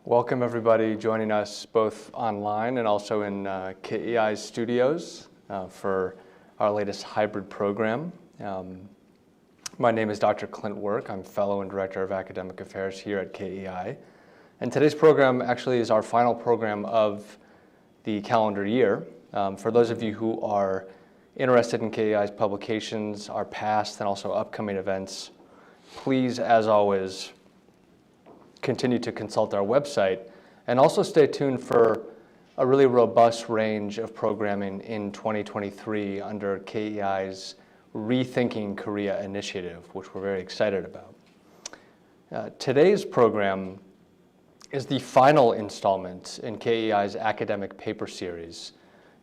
Welcome everybody joining us both online and also in KEI's studios for our latest hybrid program. My name is Dr. Clint Work. I'm Fellow and Director of Academic Affairs here at KEI. And today's program actually is our final program of the calendar year. For those of you who are interested in KEI's publications, our past and also upcoming events, please, as always, continue to consult our website and also stay tuned for a really robust range of programming in 2023 under KEI's Rethinking Korea initiative, which we're very excited about. Today's program is the final installment in KEI's academic paper series,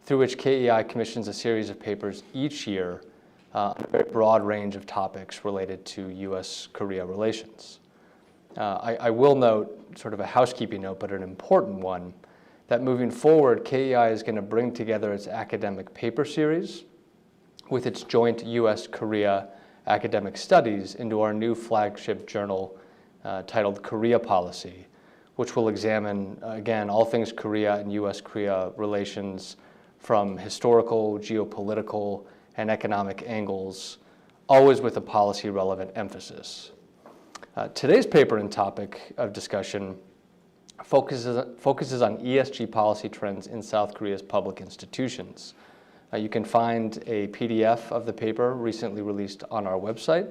through which KEI commissions a series of papers each year on a very broad range of topics related to U.S.-Korea relations. I will note, sort of a housekeeping note, but an important one, that moving forward, KEI is going to bring together its academic paper series with its joint U.S.-Korea academic studies into our new flagship journal titled Korea Policy, which will examine, again, all things Korea and U.S.-Korea relations from historical, geopolitical, and economic angles, always with a policy-relevant emphasis. Today's paper and topic of discussion focuses on ESG policy trends in South Korea's public institutions. You can find a PDF of the paper recently released on our website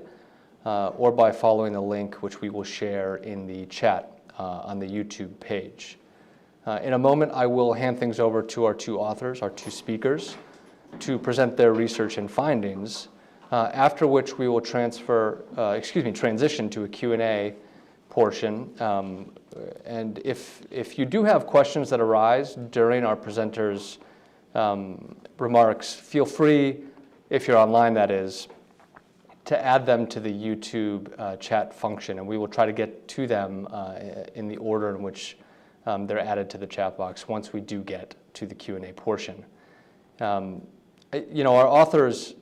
or by following the link which we will share in the chat on the YouTube page. In a moment, I will hand things over to our two authors, our two speakers, to present their research and findings. After which we will transition to a Q&A portion. And if you do have questions that arise during our presenters' remarks, feel free, if you're online that is, to add them to the YouTube chat function, and we will try to get to them in the order in which they're added to the chat box once we do get to the Q&A portion. Our authors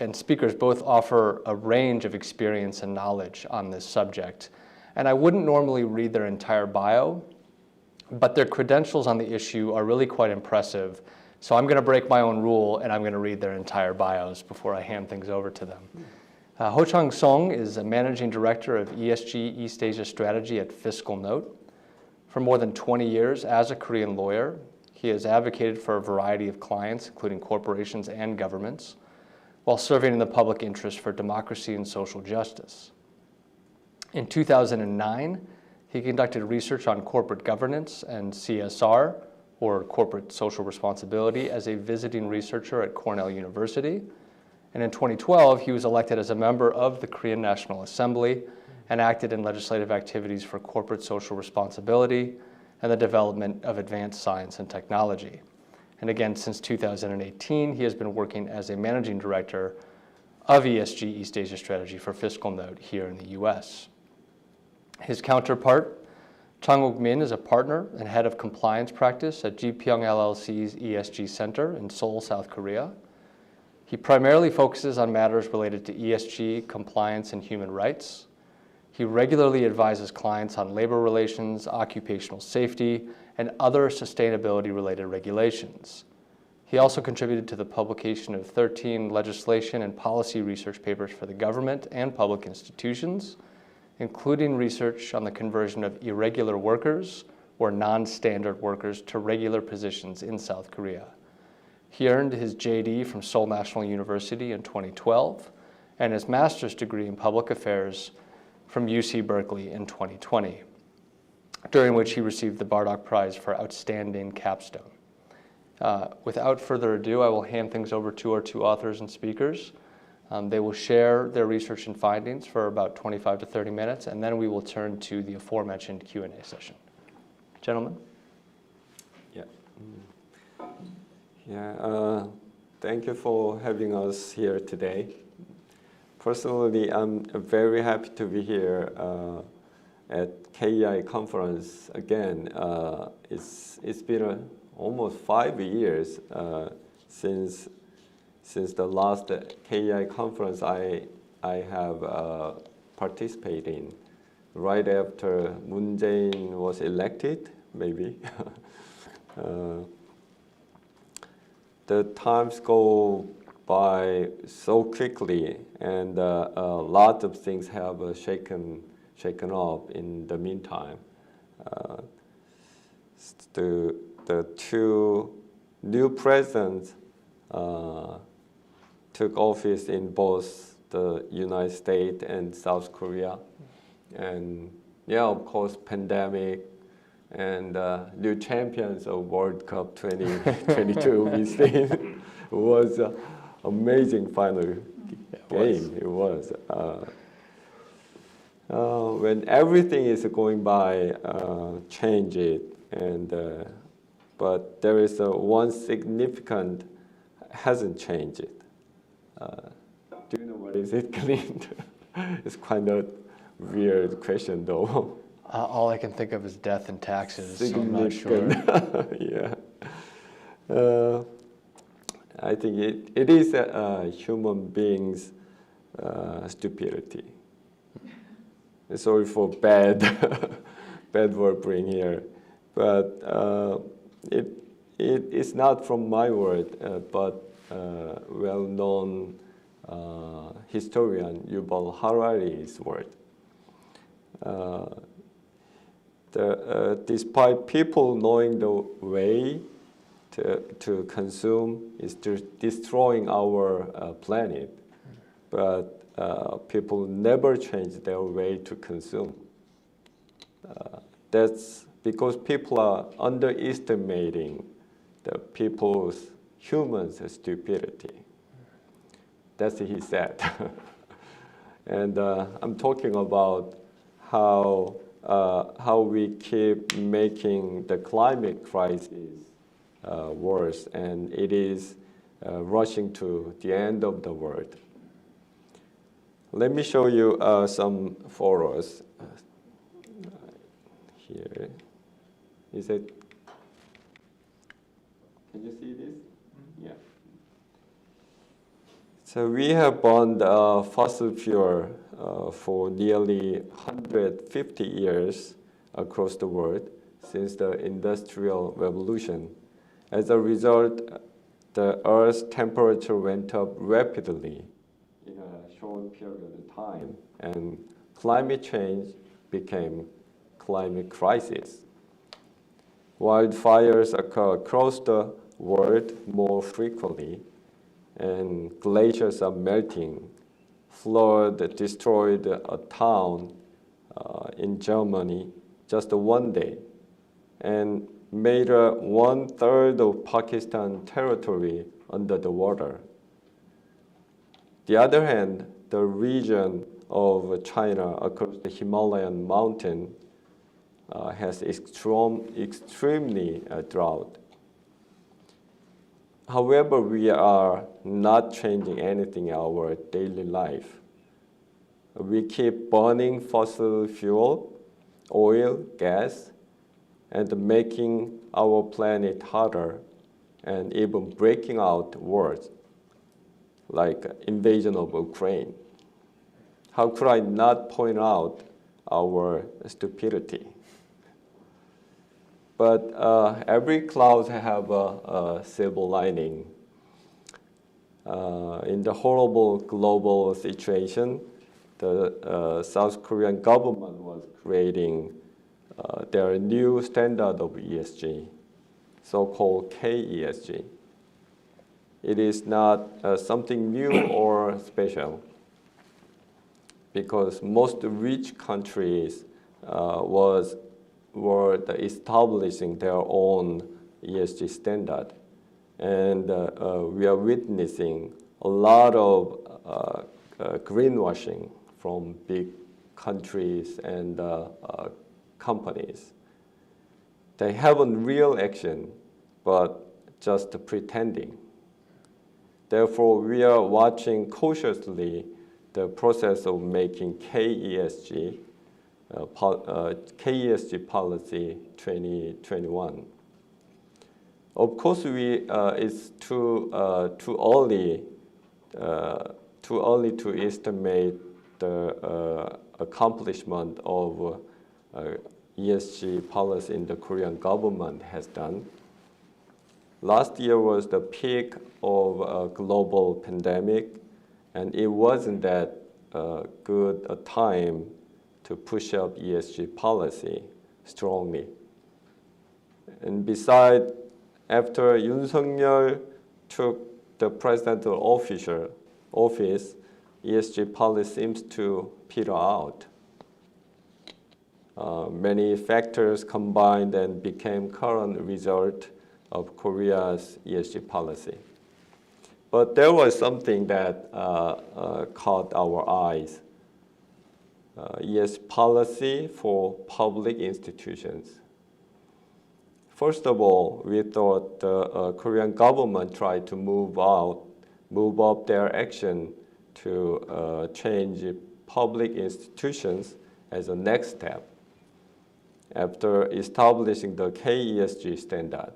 and speakers both offer a range of experience and knowledge on this subject. And I wouldn't normally read their entire bio, but their credentials on the issue are really quite impressive. So I'm going to break my own rule and I'm going to read their entire bios before I hand things over to them. Ho Chung-sung is a Managing Director of ESG East Asia Strategy at Fiscal Note. For more than 20 years as a Korean lawyer, he has advocated for a variety of clients, including corporations and governments, while serving in the public interest for democracy and social justice. In 2009, he conducted research on corporate governance and CSR, or corporate social responsibility, as a visiting researcher at Cornell University. And in 2012, he was elected as a member of the Korean National Assembly and acted in legislative activities for corporate social responsibility and the development of advanced science and technology. And again, since 2018, he has been working as a managing director of ESG East Asia Strategy for Fiscal Note here in the US. His counterpart, Chang Uk-min, is a partner and head of compliance practice at Gpyeong LLC's ESG Center in Seoul, South Korea. He primarily focuses on matters related to ESG, compliance, and human rights. He regularly advises clients on labor relations, occupational safety, and other sustainability-related regulations. He also contributed to the publication of 13 legislation and policy research papers for the government and public institutions, including research on the conversion of irregular workers or non-standard workers to regular positions in South Korea. He earned his JD from Seoul National University in 2012 and his master's degree in public affairs from UC Berkeley in 2020. During which he received the Bardock Prize for Outstanding Capstone. Without further ado, I will hand things over to our two authors and speakers. They will share their research and findings for about 25 to 30 minutes, and then we will turn to the aforementioned Q&A session. Gentlemen? Thank you for having us here today. Personally, I'm very happy to be here at KEI conference again. It's been almost 5 years since the last KEI conference I have participated in. Right after Moon Jae In was elected maybe. The times go by so quickly, and a lot of things have shaken up in the meantime. The two new presidents took office in both the United States and South Korea, and yeah, of course, pandemic and new champions of World Cup 2022 we seen was an amazing final game. It was. When everything is going by, change it, and but there is one significant hasn't changed it. Do you know what is it, Clint? It's kind of weird question though. All I can think of is death and taxes, so I'm not sure. Yeah. I think it is human beings' stupidity. Sorry for bad word bring here, but it is not from my word, but well-known historian Yuval Harari's word. Despite people knowing the way to consume is destroying our planet, but people never change their way to consume. That's because people are underestimating the humans' stupidity. That's what he said. And I'm talking about how we keep making the climate crisis worse, and it is rushing to the end of the world. Let me show you some photos. Here, is it? Can you see this? Yeah. So we have burned fossil fuel for nearly 150 years across the world since the Industrial Revolution. As a result, the Earth's temperature went up rapidly in a short period of time, and climate change became climate crisis. Wildfires occur across the world more frequently, and glaciers are melting. Flood destroyed a town in Germany just one day, and made 1/3 of Pakistan territory under the water. The other hand, the region of China across the Himalayan mountain has extremely drought. However, we are not changing anything in our daily life. We keep burning fossil fuel, oil, gas, and making our planet hotter, and even breaking out wars like invasion of Ukraine. How could I not point out our stupidity? But every cloud have a silver lining. In the horrible global situation, the South Korean government was creating their new standard of ESG, so-called KESG. It is not something new or special, because most rich countries were establishing their own ESG standard. And we are witnessing a lot of greenwashing from big countries and companies. They haven't real action, but just pretending. Therefore, we are watching cautiously the process of making KESG policy 2021. Of course, it's too early to estimate the accomplishment of ESG policy in the Korean government has done. Last year was the peak of a global pandemic, and it wasn't that good a time to push up ESG policy strongly. And besides, after Yoon Suk-yeol took the presidential office, ESG policy seems to peter out. Many factors combined and became current result of Korea's ESG policy. But there was something that caught our eyes. ESG policy for public institutions. First of all, we thought the Korean government tried to move up their action to change public institutions as a next step after establishing the KESG standard.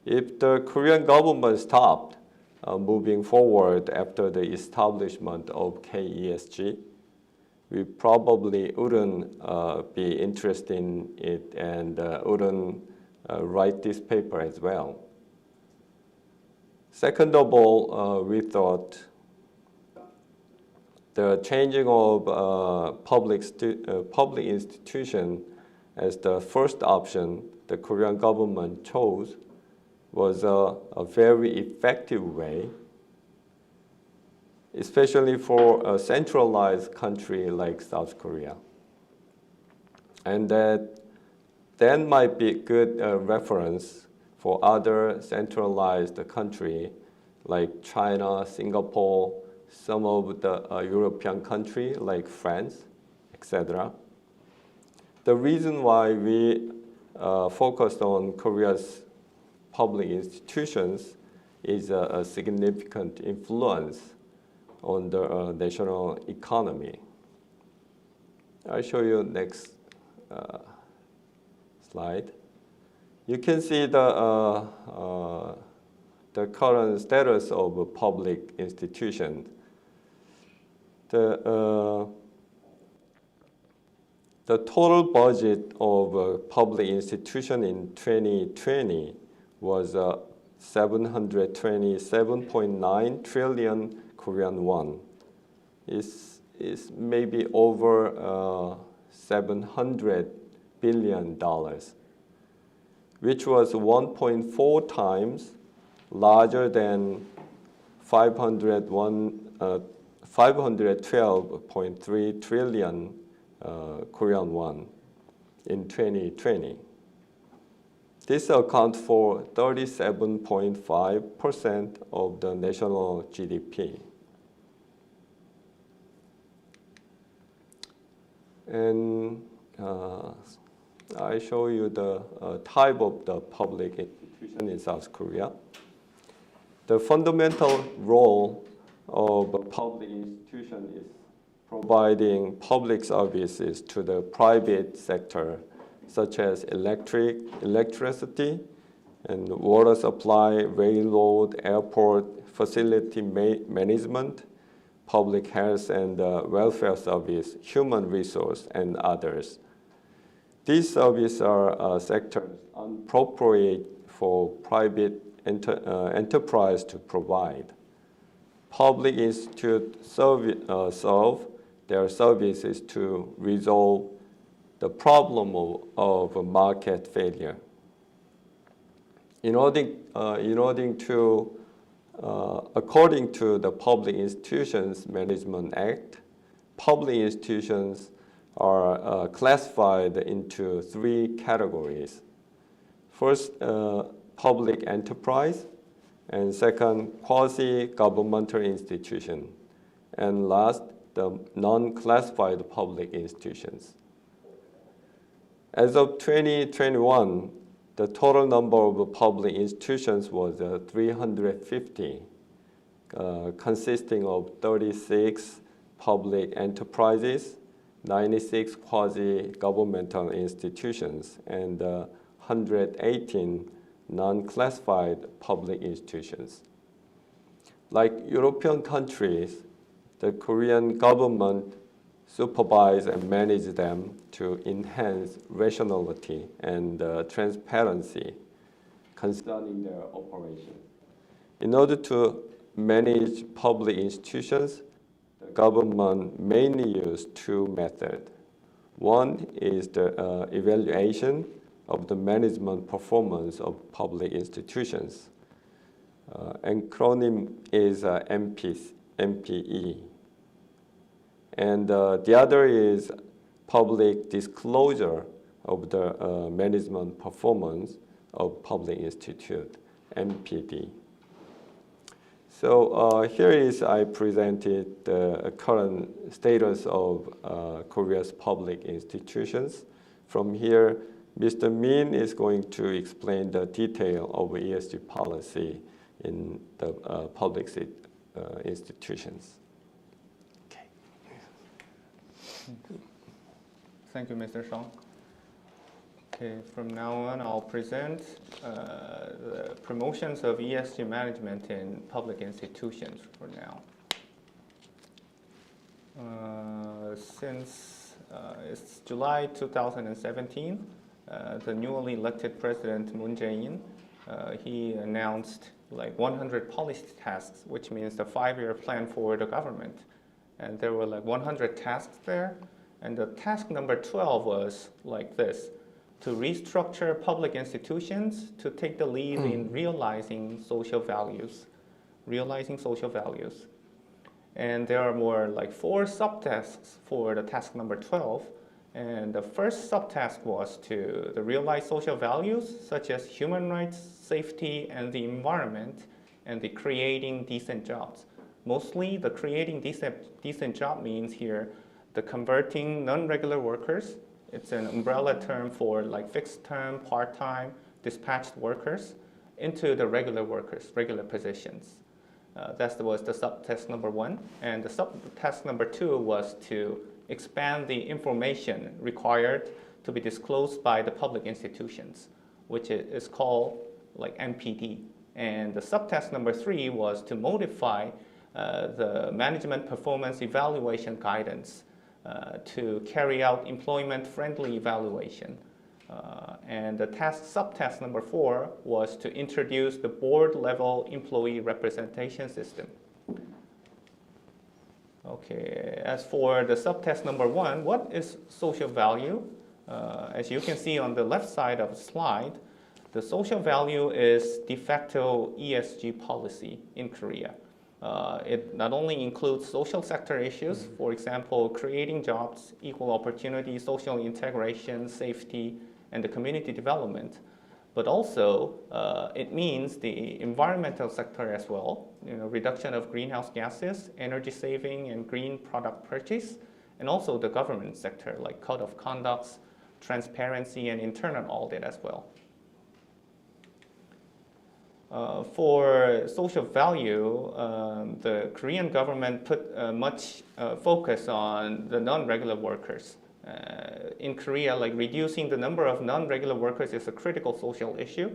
If the Korean government stopped moving forward after the establishment of KESG, we probably wouldn't be interested in it and wouldn't write this paper as well. Second of all, we thought the changing of public institution as the first option the Korean government chose was a very effective way, especially for a centralized country like South Korea. And that might be a good reference for other centralized countries like China, Singapore, some of the European countries like France, etc. The reason why we focused on Korea's public institutions is a significant influence on the national economy. I'll show you next slide. You can see the current status of a public institution. The total budget of a public institution in 2020 was 727.9 trillion Korean won. It's maybe over $700 billion, which was 1.4 times larger than 512.3 trillion Korean won in 2020. This accounts for 37.5% of the national GDP. And I show you the type of the public institution in South Korea. The fundamental role of a public institution is providing public services to the private sector, such as electricity and water supply, railroad, airport, facility management, public health and welfare service, human resource, and others. These services are sectors appropriate for private enterprise to provide. Public institutes serve their services to resolve the problem of market failure. According to the Public Institutions Management Act, public institutions are classified into three categories. First, public enterprise, and second, quasi-governmental institution, and last, the non-classified public institutions. As of 2021, the total number of public institutions was 350, consisting of 36 public enterprises, 96 quasi-governmental institutions, and 118 non-classified public institutions. Like European countries, the Korean government supervise and manage them to enhance rationality and transparency concerning their operation. In order to manage public institutions, the government mainly uses two methods. One is the evaluation of the management performance of public institutions. Acronym is MPE. And the other is public disclosure of the management performance of public institute, MPD. So here is I presented the current status of Korea's public institutions. From here, Mr. Min is going to explain the detail of ESG policy in the public institutions. Okay. Thank you, Mr. Shang. Okay, from now on, I'll present the promotions of ESG management in public institutions for now. Since it's July 2017, the newly elected president Moon Jae In, he announced like 100 policy tasks, which means the 5-year plan for the government. And there were like 100 tasks there. And the task number 12 was like this: to restructure public institutions to take the lead in realizing social values. And there are more like 4 subtasks for the task number 12. And the first subtask was to realize social values such as human rights, safety, and the environment, and the creating decent jobs. Mostly the creating decent job means here the converting non-regular workers. It's an umbrella term for like fixed term, part-time, dispatched workers into the regular workers, regular positions. That was the subtask number 1. And the subtask number 2 was to expand the information required to be disclosed by the public institutions, which is called like MPD. And the subtask number 3 was to modify the management performance evaluation guidance to carry out employment-friendly evaluation. And the subtask number 4 was to introduce the board-level employee representation system. Okay, as for the subtask number 1, what is social value? As you can see on the left side of the slide, the social value is de facto ESG policy in Korea. It not only includes social sector issues, for example, creating jobs, equal opportunity, social integration, safety, and the community development, but also it means the environmental sector as well, reduction of greenhouse gases, energy saving, and green product purchase, and also the government sector like code of conducts, transparency, and internal audit as well. For social value, the Korean government put much focus on the non-regular workers. In Korea, like reducing the number of non-regular workers is a critical social issue.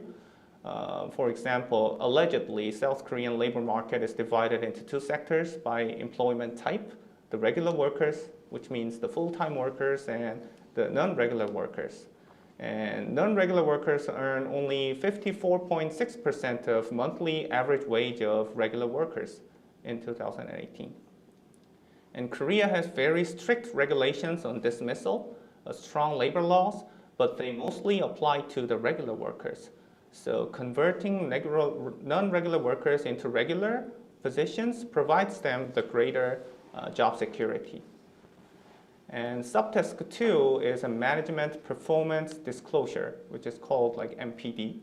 For example, allegedly, South Korean labor market is divided into 2 sectors by employment type: the regular workers, which means the full-time workers, and the non-regular workers. And non-regular workers earn only 54.6% of monthly average wage of regular workers in 2018. And Korea has very strict regulations on dismissal, strong labor laws, but they mostly apply to the regular workers. So converting non-regular workers into regular positions provides them the greater job security. And subtask 2 is a management performance disclosure, which is called like MPD.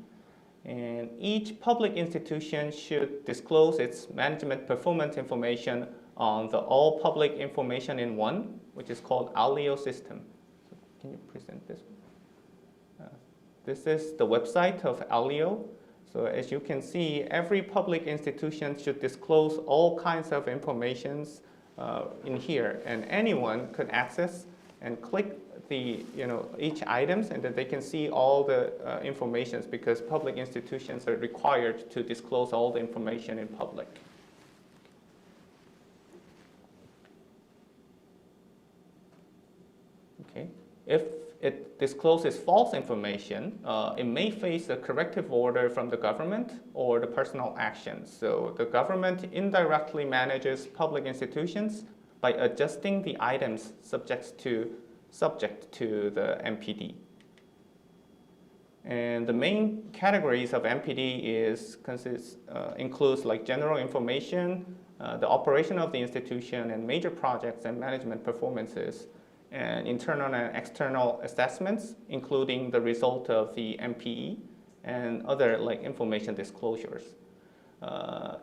And each public institution should disclose its management performance information on the all public information in one, which is called Alio system. So can you present this one? This is the website of Alio. So as you can see, every public institution should disclose all kinds of informations in here, and anyone could access and click the each items, and that they can see all the informations, because public institutions are required to disclose all the information in public. Okay. If it discloses false information, it may face a corrective order from the government or the personal action. So the government indirectly manages public institutions by adjusting the items subject to the MPD. And the main categories of MPD includes like general information, the operation of the institution, and major projects and management performances, and internal and external assessments, including the result of the MPE and other like information disclosures.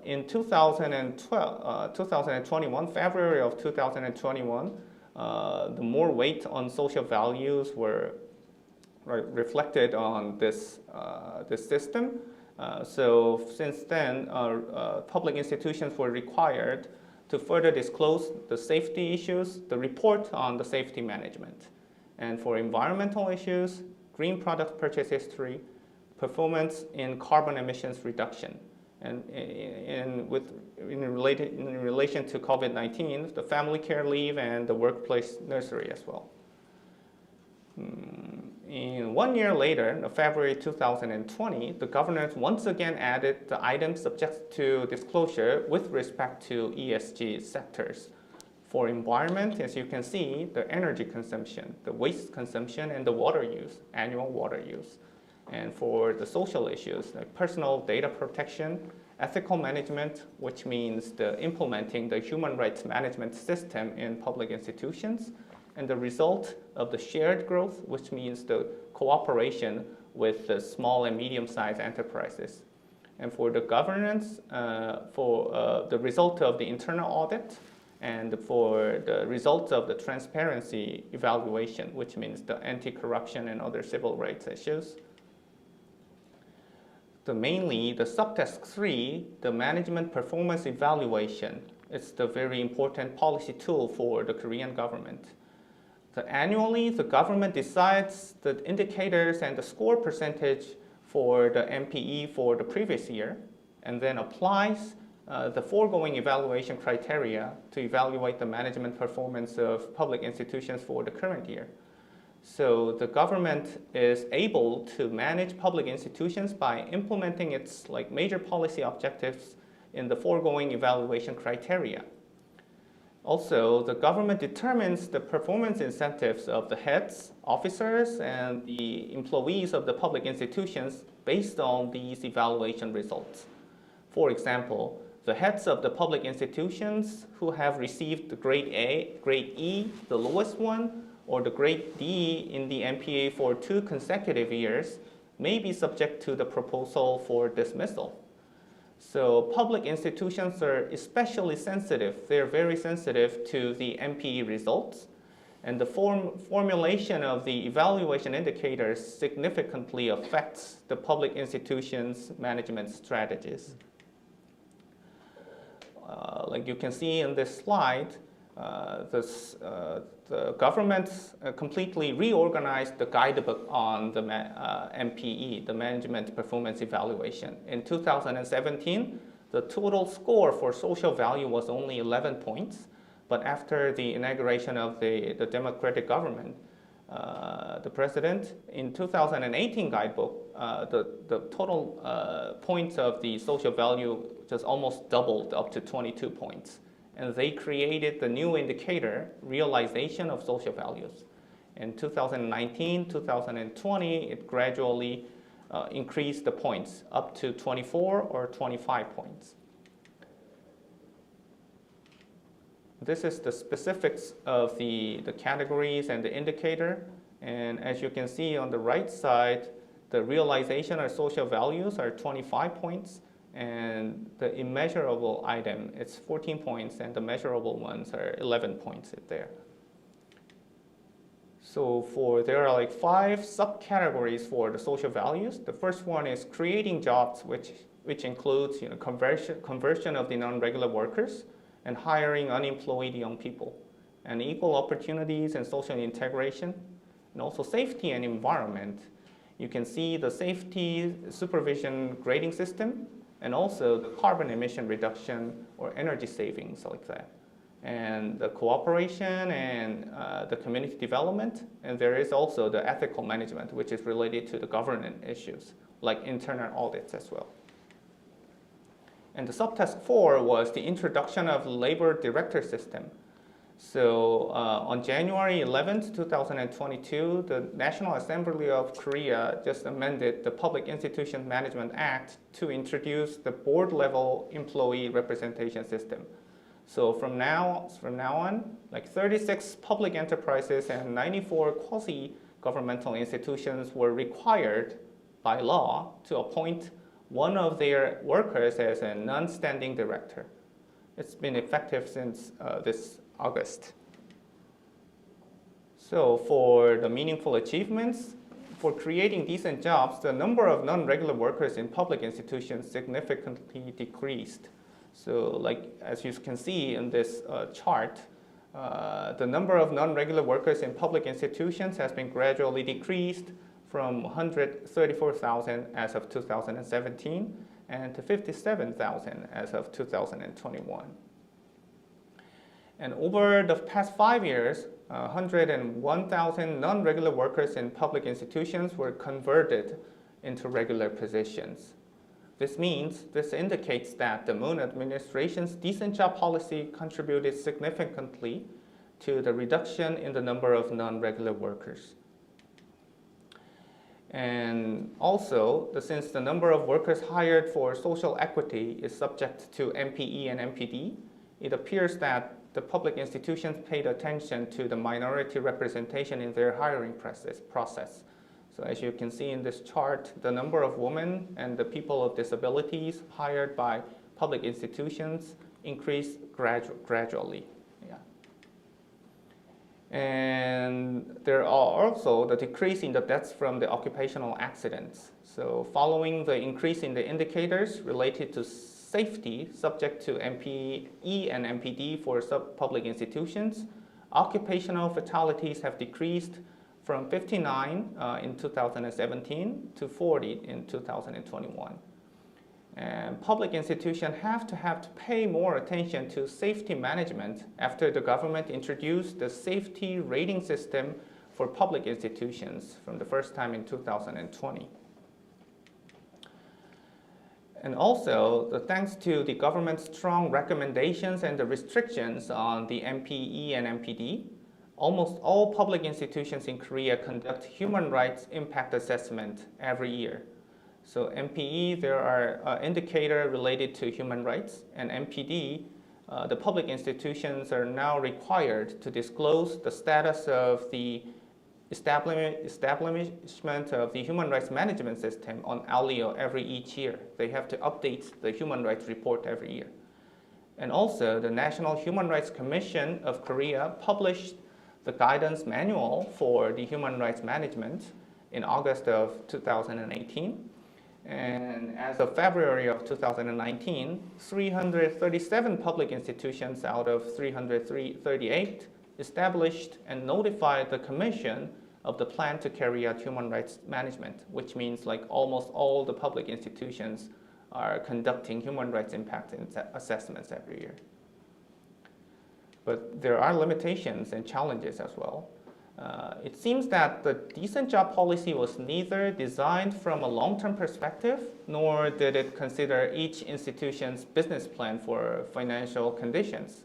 In 2021, February of 2021, the more weight on social values were reflected on this system. So since then, public institutions were required to further disclose the safety issues, the report on the safety management. And for environmental issues, green product purchase history, performance in carbon emissions reduction. And in relation to COVID-19, the family care leave and the workplace nursery as well. In 1 year later, February 2020, the government once again added the items subject to disclosure with respect to ESG sectors. For environment, as you can see, the energy consumption, the waste consumption, and the water use, annual water use. And for the social issues, like personal data protection, ethical management, which means implementing the human rights management system in public institutions, and the result of the shared growth, which means the cooperation with the small and medium-sized enterprises. And for the governance, for the result of the internal audit, and for the results of the transparency evaluation, which means the anti-corruption and other civil rights issues. Mainly, the subtask 3, the management performance evaluation, it's the very important policy tool for the Korean government. Annually, the government decides the indicators and the score percentage for the MPE for the previous year, and then applies the foregoing evaluation criteria to evaluate the management performance of public institutions for the current year. So the government is able to manage public institutions by implementing its like major policy objectives in the foregoing evaluation criteria. Also, the government determines the performance incentives of the heads, officers, and the employees of the public institutions based on these evaluation results. For example, the heads of the public institutions who have received the grade A, grade E, the lowest one, or the grade D in the MPA for 2 consecutive years may be subject to the proposal for dismissal. So public institutions are especially sensitive. They're very sensitive to the MPE results. And the formulation of the evaluation indicators significantly affects the public institutions' management strategies. Like you can see in this slide, the government completely reorganized the guidebook on the MPE, the Management Performance Evaluation. In 2017, the total score for social value was only 11 points, but after the inauguration of the democratic government, the president, in 2018 guidebook, the total points of the social value just almost doubled up to 22 points. And they created the new indicator, realization of social values. In 2019, 2020, it gradually increased the points up to 24 or 25 points. This is the specifics of the categories and the indicator. And as you can see on the right side, the realization of social values are 25 points. And the immeasurable item, it's 14 points, and the measurable ones are 11 points there. So there are like 5 subcategories for the social values. The first one is creating jobs, which includes conversion of the non-regular workers and hiring unemployed young people, and equal opportunities and social integration, and also safety and environment. You can see the safety supervision grading system, and also the carbon emission reduction or energy savings like that. and the cooperation and the community development. And there is also the ethical management, which is related to the governance issues, like internal audits as well. And the subtask 4 was the introduction of labor director system. So on January 11th, 2022, the National Assembly of Korea just amended the Public Institution Management Act to introduce the board-level employee representation system. So from now on, like 36 public enterprises and 94 quasi-governmental institutions were required by law to appoint one of their workers as a non-standing director. It's been effective since this August. So for the meaningful achievements, for creating decent jobs, the number of non-regular workers in public institutions significantly decreased. So like as you can see in this chart, the number of non-regular workers in public institutions has been gradually decreased from 134,000 as of 2017 and to 57,000 as of 2021. And over the past 5 years, 101,000 non-regular workers in public institutions were converted into regular positions. This indicates that the Moon administration's decent job policy contributed significantly to the reduction in the number of non-regular workers. And also, since the number of workers hired for social equity is subject to MPE and MPD, it appears that the public institutions paid attention to the minority representation in their hiring process. So as you can see in this chart, the number of women and the people of disabilities hired by public institutions increased gradually. Yeah. And there are also the decrease in the deaths from the occupational accidents. So following the increase in the indicators related to safety subject to MPE and MPD for public institutions, occupational fatalities have decreased from 59 in 2017 to 40 in 2021. And public institutions have to pay more attention to safety management after the government introduced the safety rating system for public institutions from the first time in 2020. And also, thanks to the government's strong recommendations and the restrictions on the MPE and MPD, almost all public institutions in Korea conduct human rights impact assessment every year. So MPE, there are indicators related to human rights, and MPD, the public institutions are now required to disclose the status of the establishment of the human rights management system on ALIO each year. They have to update the human rights report every year. And also, the National Human Rights Commission of Korea published the guidance manual for the human rights management in August of 2018. And as of February of 2019, 337 public institutions out of 338 established and notified the Commission of the plan to carry out human rights management, which means like almost all the public institutions are conducting human rights impact assessments every year. But there are limitations and challenges as well. It seems that the decent job policy was neither designed from a long-term perspective, nor did it consider each institution's business plan for financial conditions.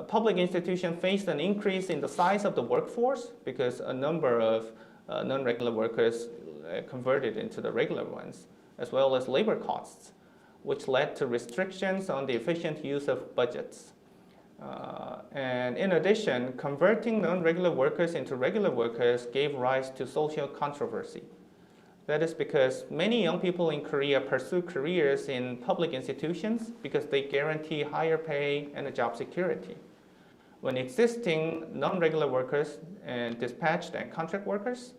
Public institutions faced an increase in the size of the workforce because a number of non-regular workers converted into the regular ones, as well as labor costs, which led to restrictions on the efficient use of budgets. And in addition, converting non-regular workers into regular workers gave rise to social controversy. That is because many young people in Korea pursue careers in public institutions because they guarantee higher pay and job security. When existing non-regular workers and dispatched and contract workers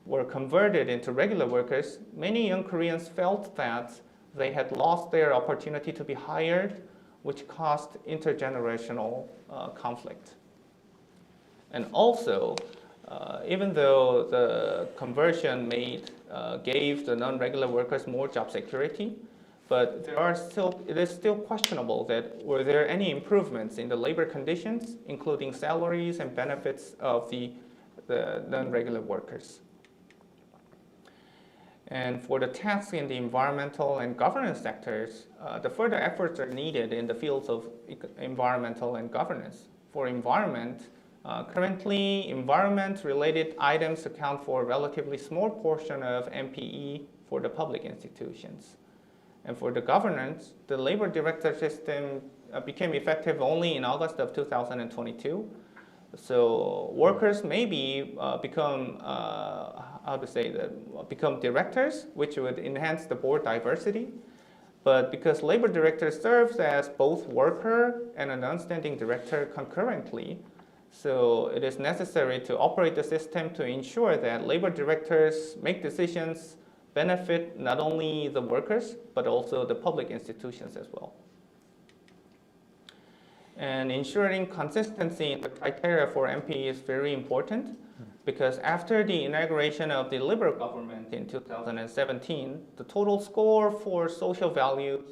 were converted into regular workers, many young Koreans felt that they had lost their opportunity to be hired, which caused intergenerational conflict. And also, even though the conversion gave the non-regular workers more job security, but it is still questionable that were there any improvements in the labor conditions, including salaries and benefits of the non-regular workers. And for the tasks in the environmental and governance sectors, the further efforts are needed in the fields of environmental and governance. For environment, currently environment-related items account for a relatively small portion of MPE for the public institutions. And for the governance, the labor director system became effective only in August of 2022. So workers maybe become directors, which would enhance the board diversity. But because labor director serves as both worker and a non-standing director concurrently, so it is necessary to operate the system to ensure that labor directors make decisions benefit not only the workers, but also the public institutions as well. And ensuring consistency in the criteria for MPE is very important, because after the inauguration of the Liberal government in 2017, the total score for social values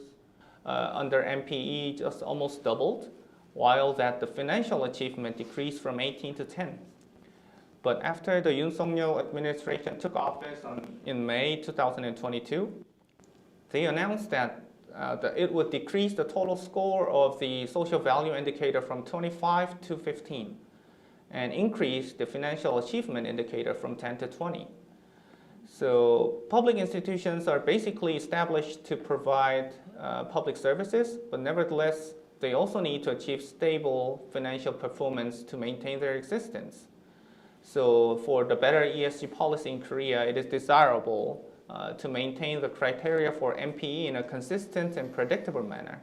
under MPE just almost doubled, while that the financial achievement decreased from 18 to 10. But after the Yoon Suk-yeol administration took office in May 2022, they announced that it would decrease the total score of the social value indicator from 25 to 15 and increase the financial achievement indicator from 10 to 20. So public institutions are basically established to provide public services, but nevertheless, they also need to achieve stable financial performance to maintain their existence. So for the better ESG policy in Korea, it is desirable to maintain the criteria for MPE in a consistent and predictable manner.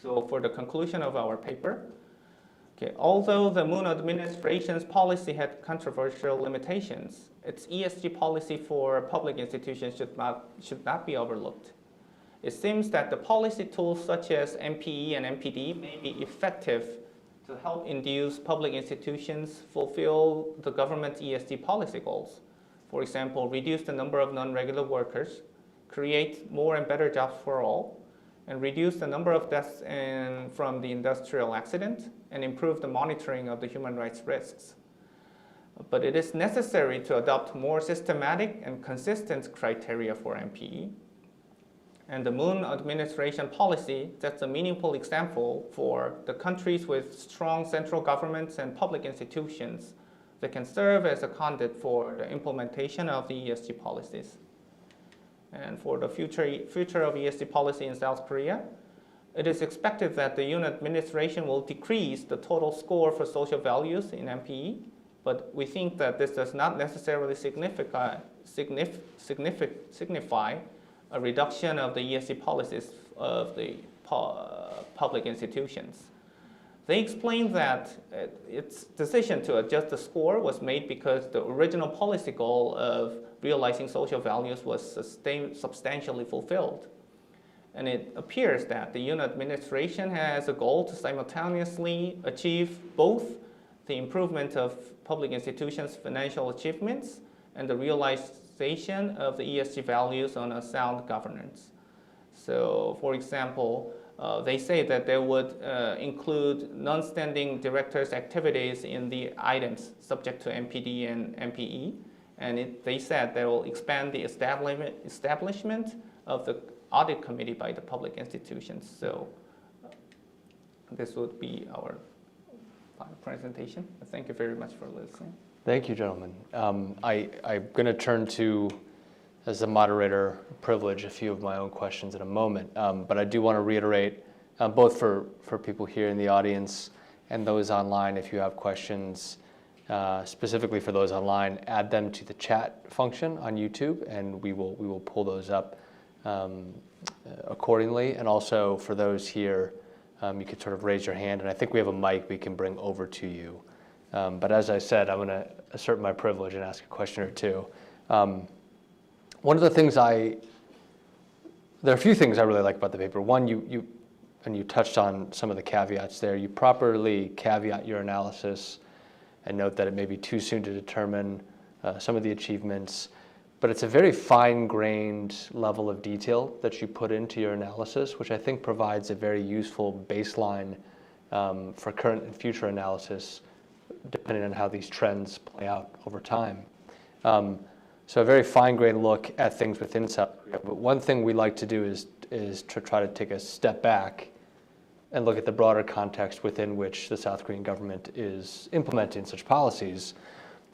So for the conclusion of our paper, although the Moon administration's policy had controversial limitations, its ESG policy for public institutions should not be overlooked. It seems that the policy tools such as MPE and MPD may be effective to help induce public institutions fulfill the government's ESG policy goals. For example, reduce the number of non-regular workers, create more and better jobs for all, and reduce the number of deaths from the industrial accident, and improve the monitoring of the human rights risks. But it is necessary to adopt more systematic and consistent criteria for MPE. And the Moon administration policy sets a meaningful example for the countries with strong central governments and public institutions that can serve as a conduit for the implementation of the ESG policies. And for the future of ESG policy in South Korea, it is expected that the Yoon administration will decrease the total score for social values in MPE, but we think that this does not necessarily signify a reduction of the ESG policies of the public institutions. They explained that its decision to adjust the score was made because the original policy goal of realizing social values was substantially fulfilled. And it appears that the Yoon administration has a goal to simultaneously achieve both the improvement of public institutions' financial achievements and the realization of the ESG values on a sound governance. So, for example, they say that they would include non-standing directors' activities in the items subject to MPD and MPE, and they said they will expand the establishment of the audit committee by the public institutions. So this would be our final presentation. Thank you very much for listening. Thank you, gentlemen. I'm going to turn to, as a moderator privilege, a few of my own questions in a moment. But I do want to reiterate, both for people here in the audience and those online, if you have questions, specifically for those online, add them to the chat function on YouTube, and we will pull those up accordingly. And also for those here, you could sort of raise your hand, and I think we have a mic we can bring over to you. But as I said, I'm going to assert my privilege and ask a question or two. One of the things there are a few things I really like about the paper. One, you touched on some of the caveats there. You properly caveat your analysis and note that it may be too soon to determine some of the achievements. but it's a very fine-grained level of detail that you put into your analysis, which I think provides a very useful baseline for current and future analysis, depending on how these trends play out over time. So a very fine-grained look at things within South Korea. But one thing we like to do is to try to take a step back and look at the broader context within which the South Korean government is implementing such policies.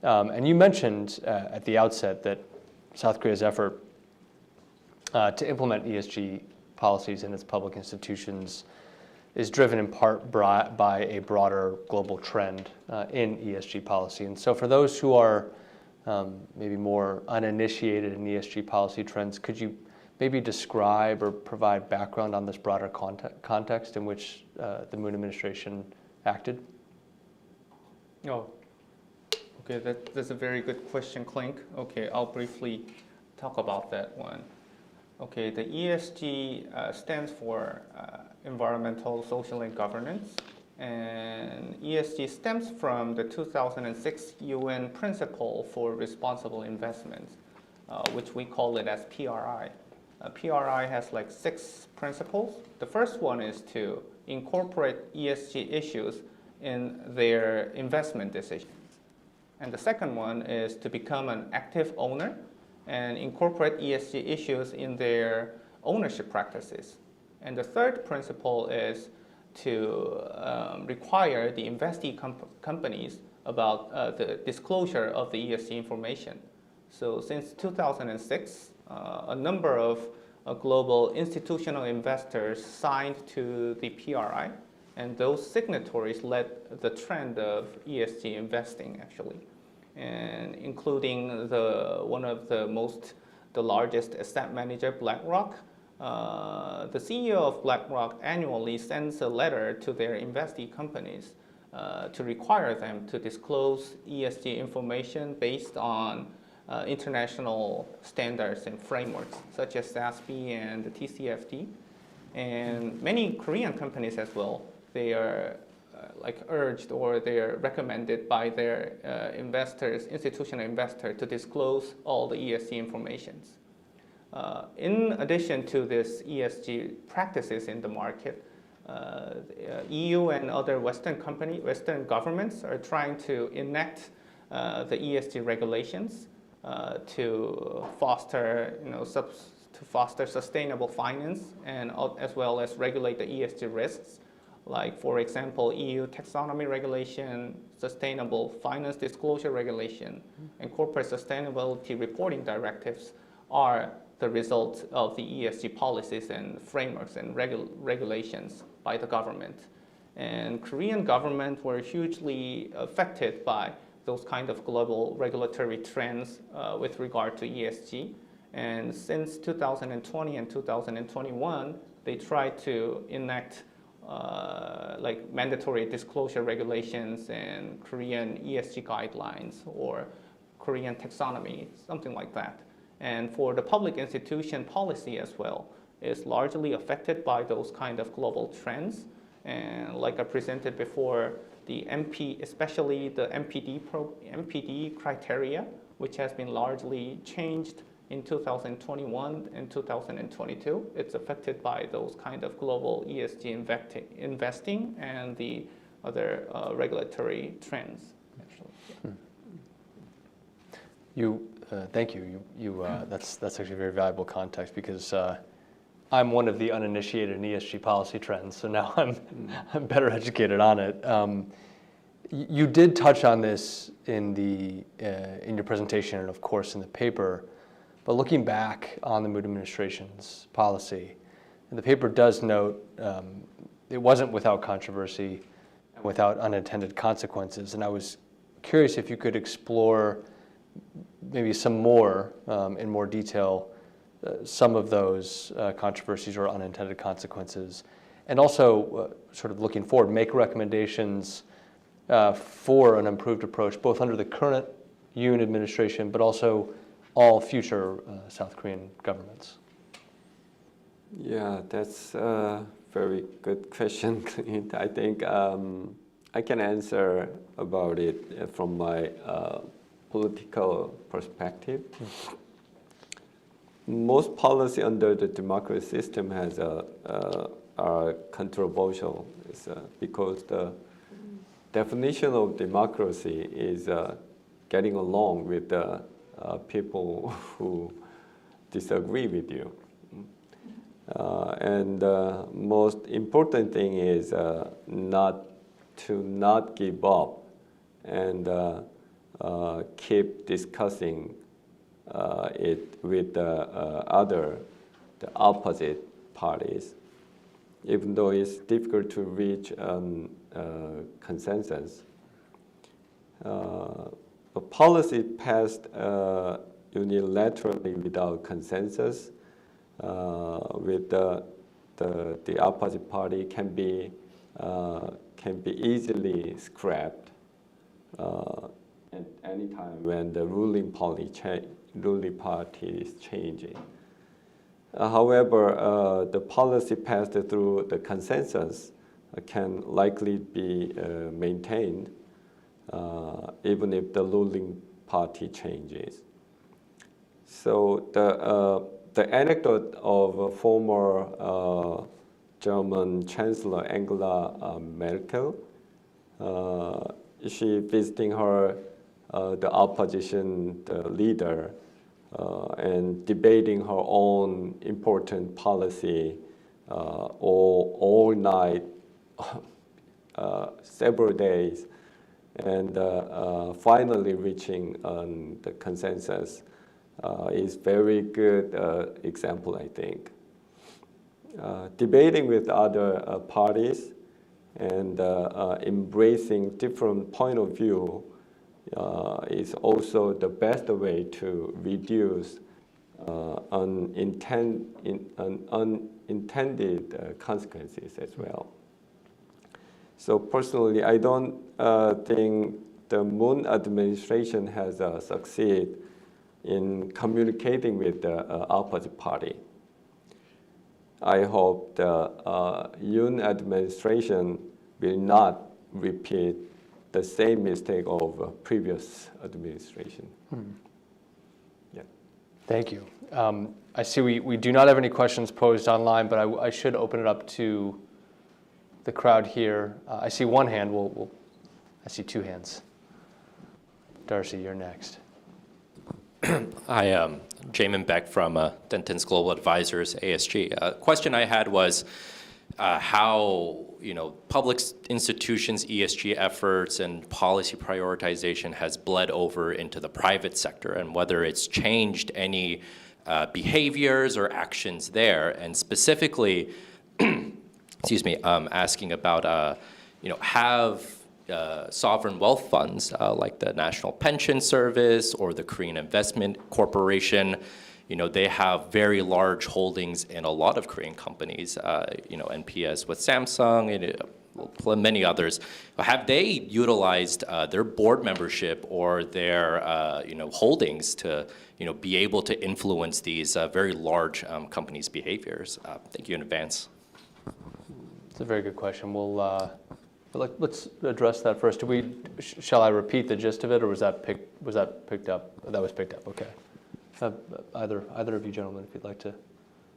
And you mentioned at the outset that South Korea's effort to implement ESG policies in its public institutions is driven in part by a broader global trend in ESG policy. And so for those who are maybe more uninitiated in ESG policy trends, could you maybe describe or provide background on this broader context in which the Moon administration acted? Oh, okay, that's a very good question, Clink. Okay, I'll briefly talk about that one. Okay, the ESG stands for environmental, social, and governance. And ESG stems from the 2006 UN Principle for Responsible Investment, which we call it as PRI. PRI has like 6 principles. The first one is to incorporate ESG issues in their investment decisions. And the second one is to become an active owner and incorporate ESG issues in their ownership practices. And the third principle is to require the investee companies about the disclosure of the ESG information. So since 2006, a number of global institutional investors signed to the PRI, and those signatories led the trend of ESG investing, actually, and including one of the largest asset manager, BlackRock. The CEO of BlackRock annually sends a letter to their investee companies to require them to disclose ESG information based on international standards and frameworks such as SASB and the TCFD. And many Korean companies as well, they are urged or they are recommended by their institutional investor to disclose all the ESG informations. In addition to this ESG practices in the market, EU and other Western governments are trying to enact the ESG regulations to foster, sustainable finance and as well as regulate the ESG risks. Like, for example, EU taxonomy regulation, sustainable finance disclosure regulation, and corporate sustainability reporting directives are the result of the ESG policies and frameworks and regulations by the government. And Korean government were hugely affected by those kind of global regulatory trends with regard to ESG. And since 2020 and 2021, they tried to enact mandatory disclosure regulations and Korean ESG guidelines or Korean taxonomy, something like that. And for the public institution policy as well, is largely affected by those kind of global trends. And like I presented before, especially the MPD criteria, which has been largely changed in 2021 and 2022. It's affected by those kind of global ESG investing and the other regulatory trends, actually. Thank you. That's actually very valuable context because I'm one of the uninitiated in ESG policy trends, so now I'm better educated on it. You did touch on this in your presentation and of course in the paper, but looking back on the Moon administration's policy, and the paper does note it wasn't without controversy and without unintended consequences. And I was curious if you could explore maybe some more in more detail some of those controversies or unintended consequences, and also sort of looking forward, make recommendations for an improved approach, both under the current Yoon administration, but also all future South Korean governments. Yeah, that's a very good question. I think I can answer about it from my political perspective. most policy under the democracy system are controversial. It's, because the definition of democracy is getting along with the people who disagree with you. And the most important thing is not give up and keep discussing it with the opposite parties, even though it's difficult to reach consensus. A policy passed unilaterally without consensus with the opposite party can be easily scrapped at any time when the ruling party is changing. However, the policy passed through the consensus can likely be maintained even if the ruling party changes. So the anecdote of former German Chancellor Angela Merkel, she visiting the opposition leader and debating her own important policy all night, several days, and finally reaching the consensus is very good example, I think. Debating with other parties and embracing different point of view is also the best way to reduce unintended consequences as well. So personally, I don't think the Moon administration has succeeded in communicating with the opposite party. I hope the Yoon administration will not repeat the same mistake of previous administration. Yeah. Thank you. I see we do not have any questions posed online, but I should open it up to the crowd here. I see one hand. I see two hands. Darcy, you're next. Hi, Jamin Beck from Denton's Global Advisors, ASG. Question I had was how public institutions' ESG efforts and policy prioritization has bled over into the private sector, and whether it's changed any behaviors or actions there, and specifically, excuse me, asking about have sovereign wealth funds like the National Pension Service or the Korean Investment Corporation, they have very large holdings in a lot of Korean companies, NPS with Samsung and many others. Have they utilized their board membership or their holdings to be able to influence these very large companies' behaviors? Thank you in advance. It's a very good question. Let's address that first. Shall I repeat the gist of it, or was that picked up? That was picked up. Okay. Either of you gentlemen, if you'd like to.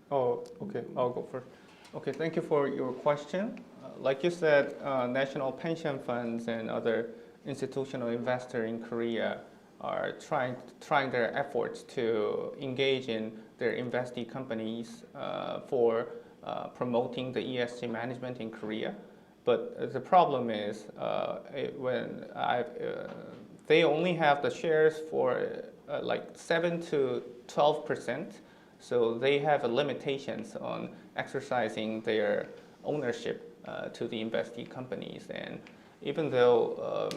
Oh, okay. I'll go first. Okay. Thank you for your question. Like you said, national pension funds and other institutional investors in Korea are trying their efforts to engage in their investee companies for promoting the ESG management in Korea. But the problem is they only have the shares for like 7 to 12%, so they have limitations on exercising their ownership to the investee companies. And even though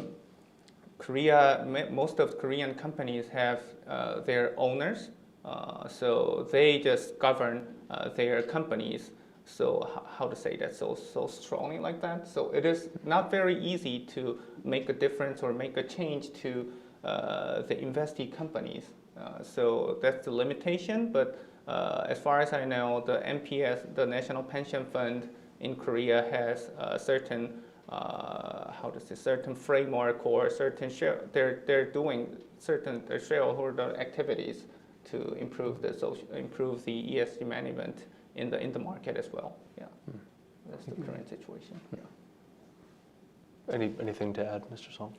most of Korean companies have their owners, so they just govern their companies. So how to say that so strongly like that? So it is not very easy to make a difference or make a change to the investee companies. So that's the limitation. But as far as I know, the NPS, the National Pension Fund in Korea, has a certain certain framework or certain they're doing certain shareholder activities to improve the ESG management in the market as well. Yeah, that's the current situation. Yeah. Anything to add, Mr. Song?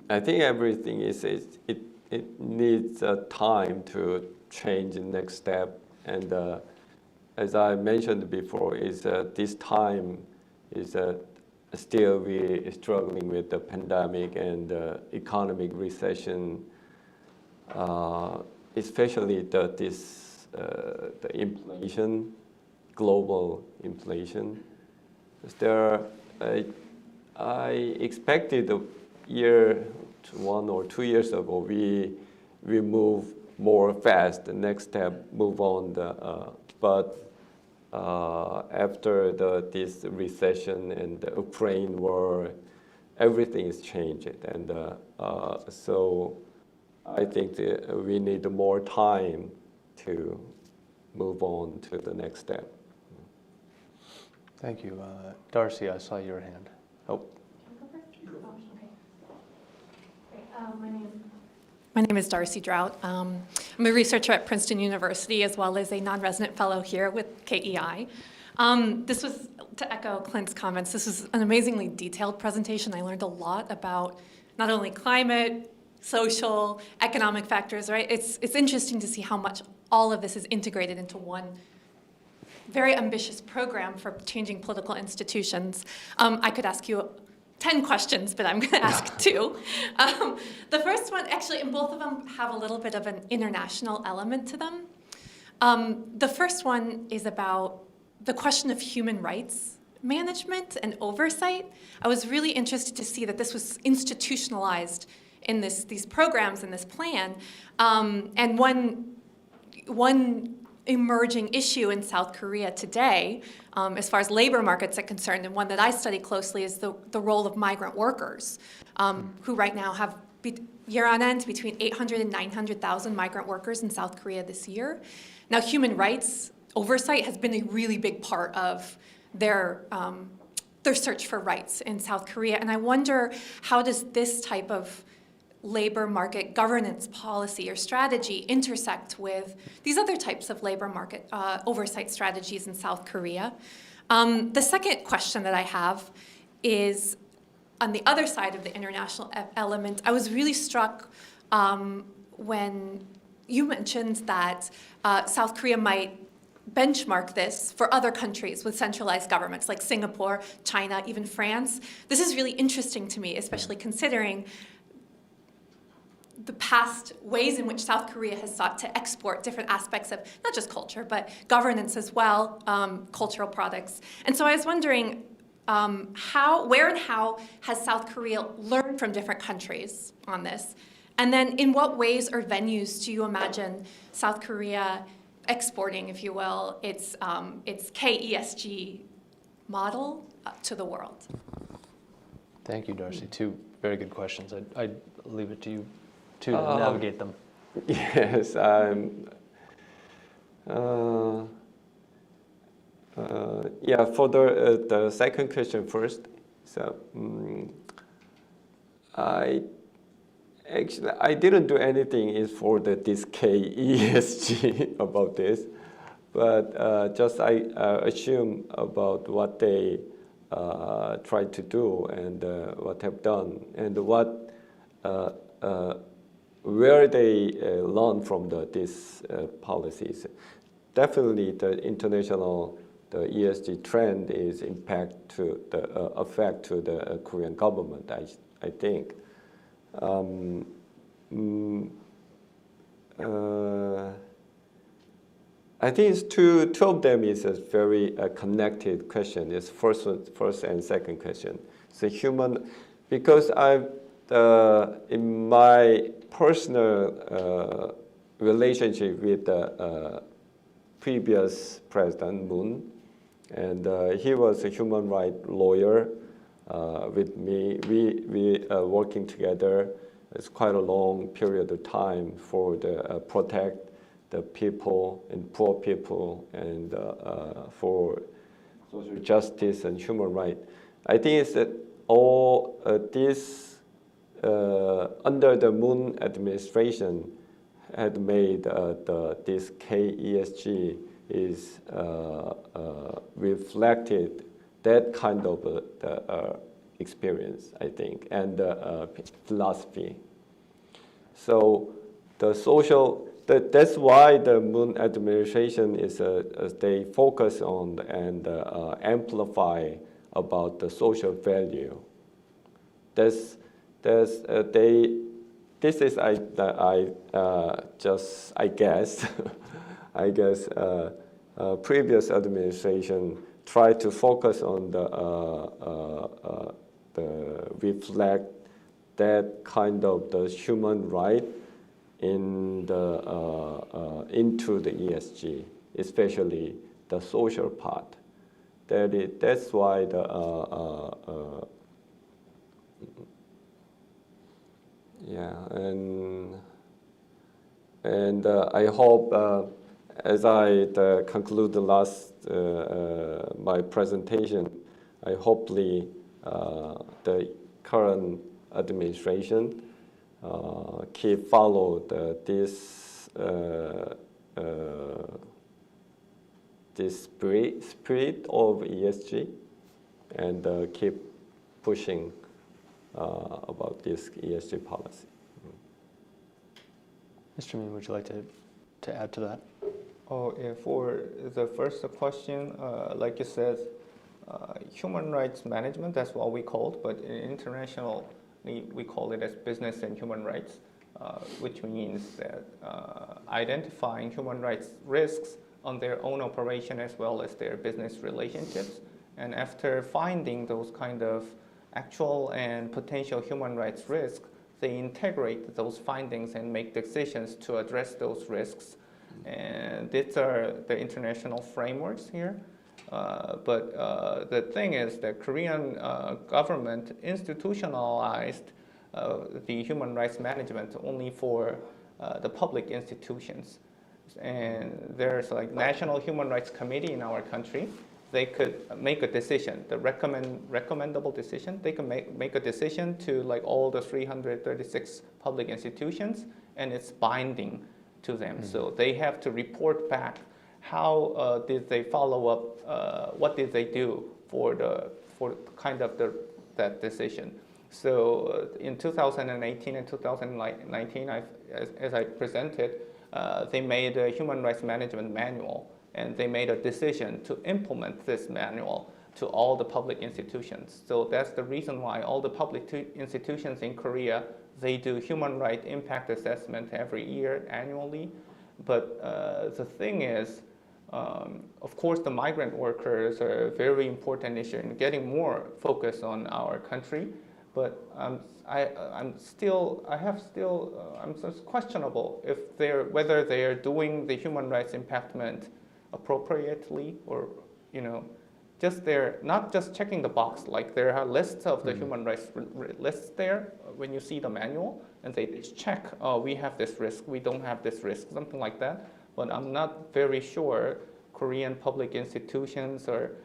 I think everything it needs time to change the next step, and as I mentioned before, this time is still we struggling with the pandemic and economic recession, especially the inflation, global inflation. I expected a year, 1 or 2 years ago, we move more fast. The next step, move on. But after this recession and the Ukraine war, everything is changed, and so I think we need more time to move on to the next step. Thank you. Darcy, I saw your hand. Oh. My name is Darcy Drought. I'm a researcher at Princeton University as well as a non-resident fellow here with KEI. This was, to echo Clint's comments, this was an amazingly detailed presentation. I learned a lot about not only climate, social, economic factors, right? It's interesting to see how much all of this is integrated into one very ambitious program for changing political institutions. I could ask you 10 questions, but I'm going to ask 2. The first one, actually, and both of them have a little bit of an international element to them. The first one is about the question of human rights management and oversight. I was really interested to see that this was institutionalized in these programs in this plan. And one emerging issue in South Korea today, as far as labor markets are concerned, and one that I study closely, is the role of migrant workers, who right now have, year on end, between 800 and 900,000 migrant workers in South Korea this year. Now, human rights oversight has been a really big part of their search for rights in South Korea, and I wonder, how does this type of labor market governance policy or strategy intersect with these other types of labor market oversight strategies in South Korea? The second question that I have is on the other side of the international element. I was really struck when you mentioned that South Korea might benchmark this for other countries with centralized governments like Singapore, China, even France. This is really interesting to me, especially considering the past ways in which South Korea has sought to export different aspects of not just culture, but governance as well, cultural products. And so I was wondering, where and how has South Korea learned from different countries on this? And then in what ways or venues do you imagine South Korea exporting, if you will, its KESG model to the world? Thank you, Darcy. 2 very good questions. I'd leave it to you to navigate them. Yes, yeah, for the second question first. So I didn't do anything for this KESG about this, but just I assume about what they tried to do and what have done and what where they learn from these policies. Definitely, the international, the ESG trend is affect to the Korean government. I think. I think it's two of them is a very connected question. It's first and second question. So human, because in my personal relationship with the previous president Moon, and he was a human rights lawyer with me. We working together. It's quite a long period of time for the protect the people and poor people and for social justice and human rights. I think it's that all this under the Moon administration, had made this KESG is reflected that kind of experience, I think, and philosophy. So the social, that's why the Moon administration is they focus on and amplify about the social value. This is I guess previous administration tried to focus on the reflect that kind of the human right in into the ESG, especially the social part. That's why I hope as I conclude the last my presentation, I hopefully the current administration keep follow this spirit of ESG and keep pushing about this ESG policy. Mr. Min, would you like to add to that? Oh, yeah, for the first question, like you said, human rights management, that's what we call it, but internationally we call it as business and human rights, which means that identifying human rights risks on their own operation as well as their business relationships. And after finding those kind of actual and potential human rights risks, they integrate those findings and make decisions to address those risks. And these are the international frameworks here. But the thing is that Korean government institutionalized the human rights management only for the public institutions. And there's like National Human Rights Committee in our country. They could make a decision, the recommendable decision. They can make a decision to like all the 336 public institutions, and it's binding to them. So they have to report back how did they follow up, what did they do for that decision. So in 2018 and 2019, as I presented, they made a human rights management manual, and they made a decision to implement this manual to all the public institutions. So that's the reason why all the public institutions in Korea, they do human rights impact assessment every year annually. But the thing is, of course, the migrant workers are a very important issue in getting more focus on our country. But I'm just questionable if whether they are doing the human rights impactment appropriately, or just not just checking the box, like there are lists of the human rights lists there when you see the manual, and they check, oh, we have this risk, we don't have this risk, something like that. But I'm not very sure Korean public institutions are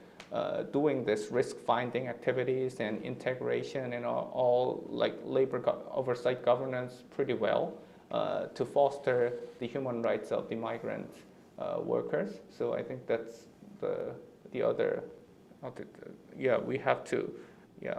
doing this risk finding activities and integration and all like labor oversight governance pretty well to foster the human rights of the migrant workers. So I think that's the other. We have to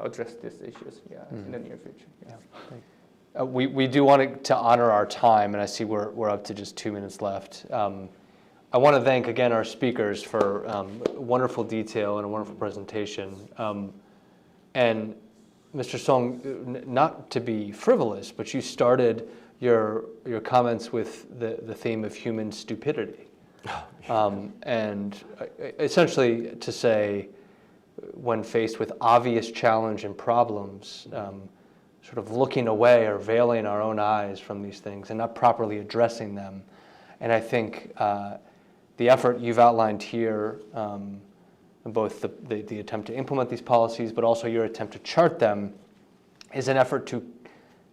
address these issues in the near future. Yeah. We do want to honor our time, and I see we're up to just 2 minutes left. I want to thank again our speakers for wonderful detail and a wonderful presentation. And Mr. Song, not to be frivolous, but you started your comments with the theme of human stupidity. And essentially to say, when faced with obvious challenge and problems, sort of looking away or veiling our own eyes from these things and not properly addressing them. And I think the effort you've outlined here, both the attempt to implement these policies, but also your attempt to chart them, is an effort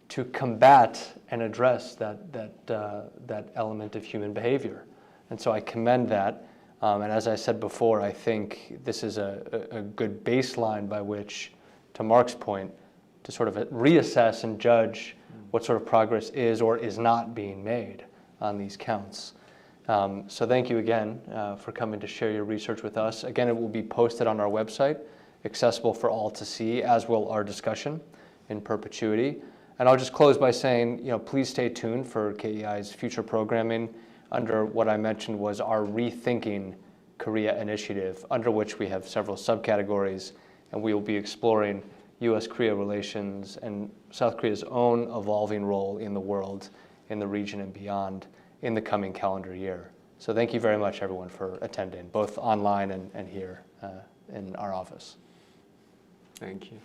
to combat and address that element of human behavior. And so I commend that. And as I said before, I think this is a good baseline by which, to Mark's point, to sort of reassess and judge what sort of progress is or is not being made on these counts. So thank you again for coming to share your research with us. Again, it will be posted on our website, accessible for all to see, as will our discussion in perpetuity. And I'll just close by saying, please stay tuned for KEI's future programming under what I mentioned was our Rethinking Korea initiative, under which we have several subcategories, and we will be exploring U.S.-Korea relations and South Korea's own evolving role in the world, in the region and beyond in the coming calendar year. So thank you very much, everyone, for attending, both online and here in our office. Thank you.